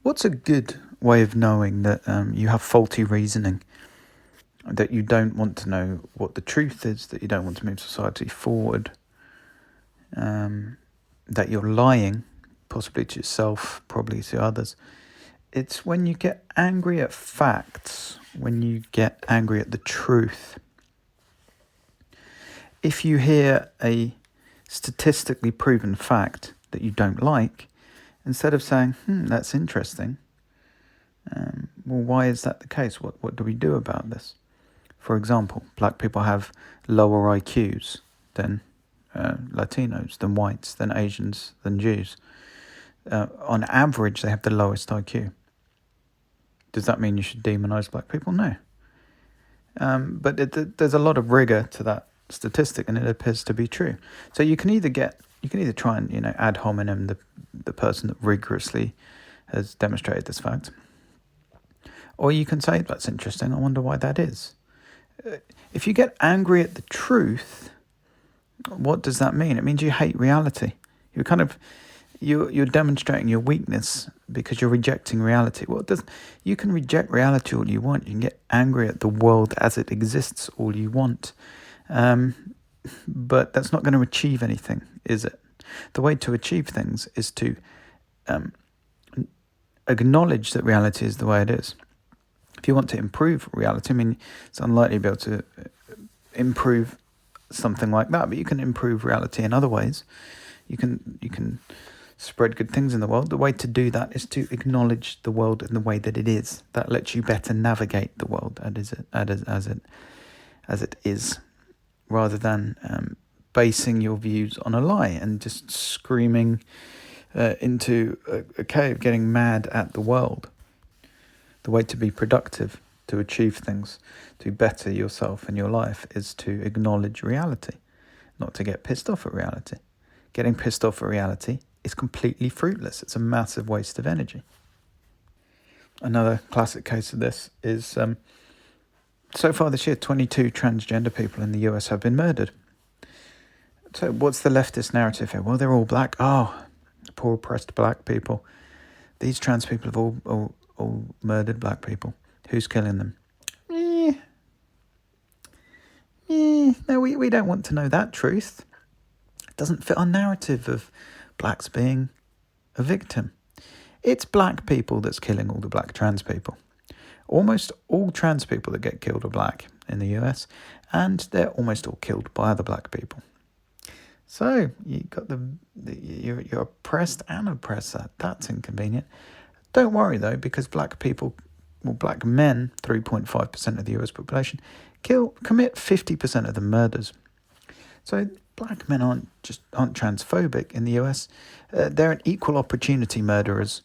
What's a good way of knowing that you have faulty reasoning, that you don't want to know what the truth is, that you don't want to move society forward, that you're lying, possibly to yourself, probably to others? It's when you get angry at facts, when you get angry at the truth. If you hear a statistically proven fact that you don't like, instead of saying, that's interesting, well, why is that the case? What do we do about this? For example, black people have lower IQs than Latinos, than whites, than Asians, than Jews. On average, they have the lowest IQ. Does that mean you should demonize black people? No. But there's a lot of rigor to that statistic, and it appears to be true. So you can either try and ad hominem the person that rigorously has demonstrated this fact, or you can say, that's interesting, I wonder why that is. If you get angry at the truth, what does that mean? It means you hate reality. You're demonstrating your weakness because you're rejecting reality. You can reject reality all you want. You can get angry at the world as it exists all you want. But that's not going to achieve anything, is it? The way to achieve things is to acknowledge that reality is the way it is. If you want to improve reality, it's unlikely to be able to improve something like that, but you can improve reality in other ways. You can spread good things in the world. The way to do that is to acknowledge the world in the way that it is. That lets you better navigate the world as it is, rather than basing your views on a lie and just screaming into a cave, getting mad at the world. The way to be productive, to achieve things, to better yourself and your life is to acknowledge reality, not to get pissed off at reality. Getting pissed off at reality is completely fruitless. It's a massive waste of energy. Another classic case of this is, so far this year, 22 transgender people in the US have been murdered. So what's the leftist narrative here? Well, they're all black. Oh, poor oppressed black people. These trans people have all murdered black people. Who's killing them? No, we don't want to know that truth. It doesn't fit our narrative of blacks being a victim. It's black people that's killing all the black trans people. Almost all trans people that get killed are black in the US, and they're almost all killed by other black people. So you got you're oppressed and oppressor. That's inconvenient. Don't worry though, because black men, 3.5% of the US population, commit 50% of the murders. So black men aren't transphobic in the US. They're an equal opportunity murderers.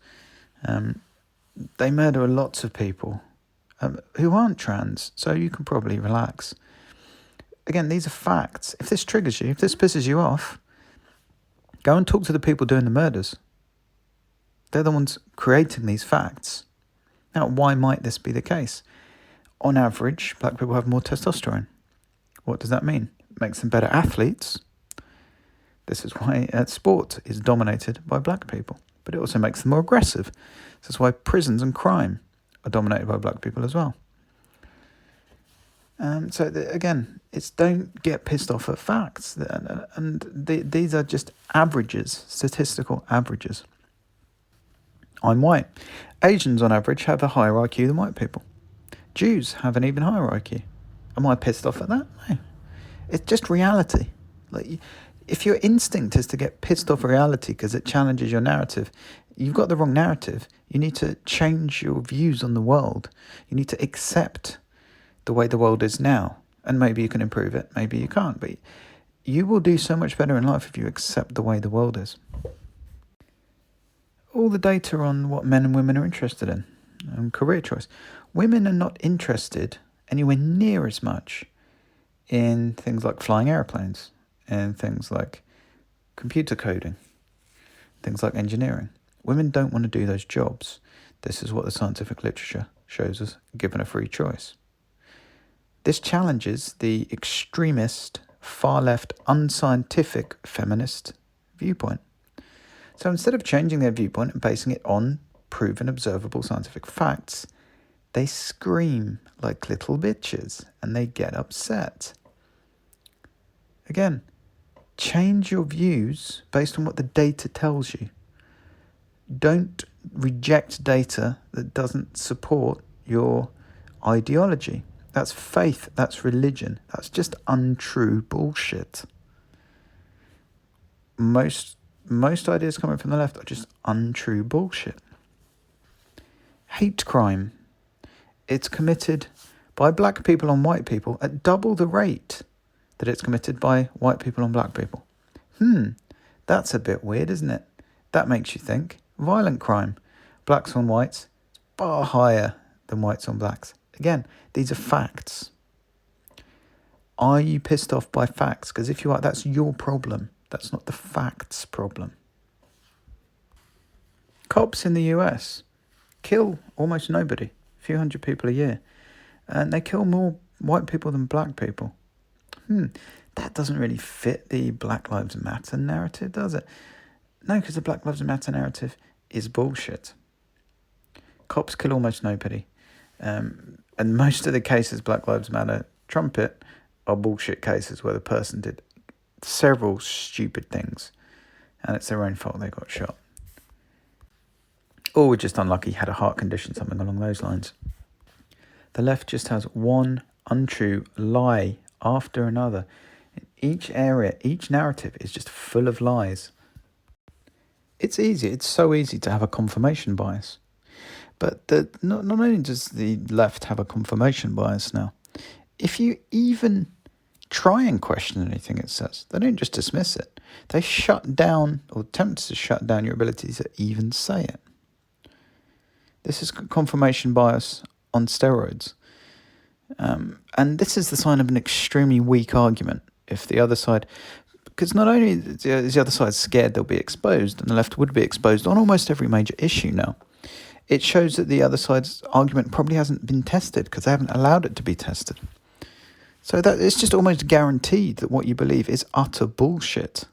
They murder lots of people who aren't trans, so you can probably relax. Again, these are facts. If this triggers you, if this pisses you off, go and talk to the people doing the murders. They're the ones creating these facts. Now, why might this be the case? On average, black people have more testosterone. What does that mean? It makes them better athletes. This is why sport is dominated by black people. But it also makes them more aggressive. This is why prisons and crime are dominated by black people as well. Again, it's don't get pissed off at facts. These are just averages, statistical averages. I'm white. Asians on average have a higher IQ than white people. Jews have an even higher IQ. Am I pissed off at that? No. It's just reality. If your instinct is to get pissed off at reality because it challenges your narrative, you've got the wrong narrative. You need to change your views on the world. You need to accept the way the world is now. And maybe you can improve it, maybe you can't. But you will do so much better in life if you accept the way the world is. All the data on what men and women are interested in, and career choice. Women are not interested anywhere near as much in things like flying airplanes, and things like computer coding, things like engineering. Women don't want to do those jobs. This is what the scientific literature shows us, given a free choice. This challenges the extremist, far-left, unscientific feminist viewpoint. So instead of changing their viewpoint and basing it on proven observable scientific facts, they scream like little bitches and they get upset. Again, change your views based on what the data tells you. Don't reject data that doesn't support your ideology. That's faith, that's religion, that's just untrue bullshit. Most ideas coming from the left are just untrue bullshit. Hate crime. It's committed by black people on white people at double the rate that it's committed by white people on black people. That's a bit weird, isn't it? That makes you think. Violent crime. Blacks on whites, it's far higher than whites on blacks. Again, these are facts. Are you pissed off by facts? Because if you are, that's your problem. That's not the facts problem. Cops in the US kill almost nobody, a few hundred people a year. And they kill more white people than black people. That doesn't really fit the Black Lives Matter narrative, does it? No, because the Black Lives Matter narrative is bullshit. Cops kill almost nobody. And most of the cases Black Lives Matter trumpet are bullshit cases where the person did several stupid things and it's their own fault they got shot. Or we're just unlucky, had a heart condition, something along those lines. The left just has one untrue lie after another. In each area, each narrative is just full of lies. It's so easy to have a confirmation bias. But not only does the left have a confirmation bias now, if you even try and question anything it says, they don't just dismiss it. They shut down or attempt to shut down your ability to even say it. This is confirmation bias on steroids. And this is the sign of an extremely weak argument. If the other side... Because not only is the other side scared they'll be exposed, and the left would be exposed on almost every major issue now, it shows that the other side's argument probably hasn't been tested because they haven't allowed it to be tested. So that it's just almost guaranteed that what you believe is utter bullshit.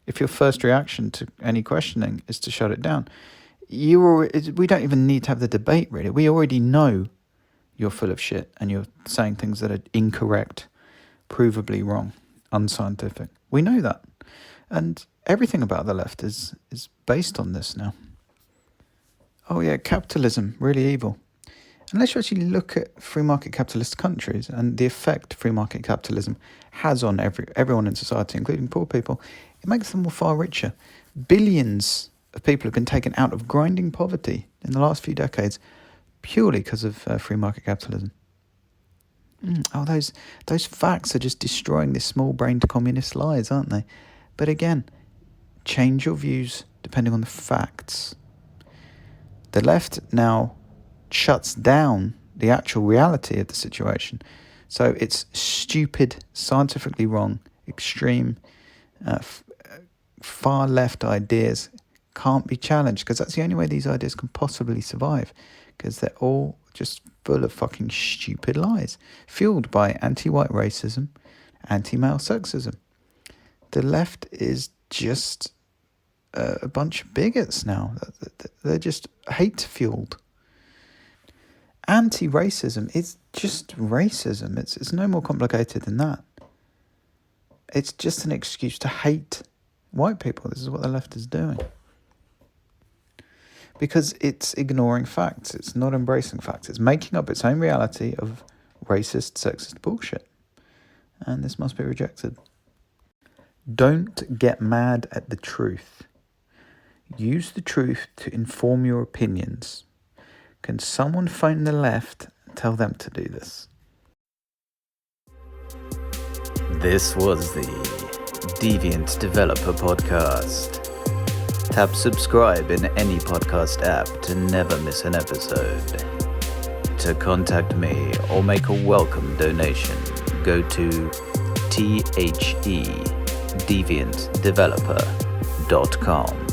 If your first reaction to any questioning is to shut it down, we don't even need to have the debate, really. We already know you're full of shit and you're saying things that are incorrect, provably wrong, unscientific. We know that. And everything about the left is based on this now. Oh yeah, capitalism, really evil. Unless you actually look at free market capitalist countries and the effect free market capitalism has on everyone in society, including poor people, it makes them far richer. Billions of people have been taken out of grinding poverty in the last few decades purely because of free market capitalism. Those facts are just destroying this small-brained communist lies, aren't they? But again, change your views depending on the facts. The left now shuts down the actual reality of the situation. So it's stupid, scientifically wrong, extreme, far left ideas can't be challenged because that's the only way these ideas can possibly survive, because they're all just full of fucking stupid lies, fueled by anti-white racism, anti-male sexism. The left is just a bunch of bigots now. They're just hate-fueled. Anti-racism is just racism. It's no more complicated than that. It's just an excuse to hate white people. This is what the left is doing. Because it's ignoring facts. It's not embracing facts. It's making up its own reality of racist, sexist bullshit. And this must be rejected. Don't get mad at the truth. Use the truth to inform your opinions. Can someone phone the left and tell them to do this? This was the Deviant Developer Podcast. Tap subscribe in any podcast app to never miss an episode. To contact me or make a welcome donation, go to thedeviantdeveloper.com.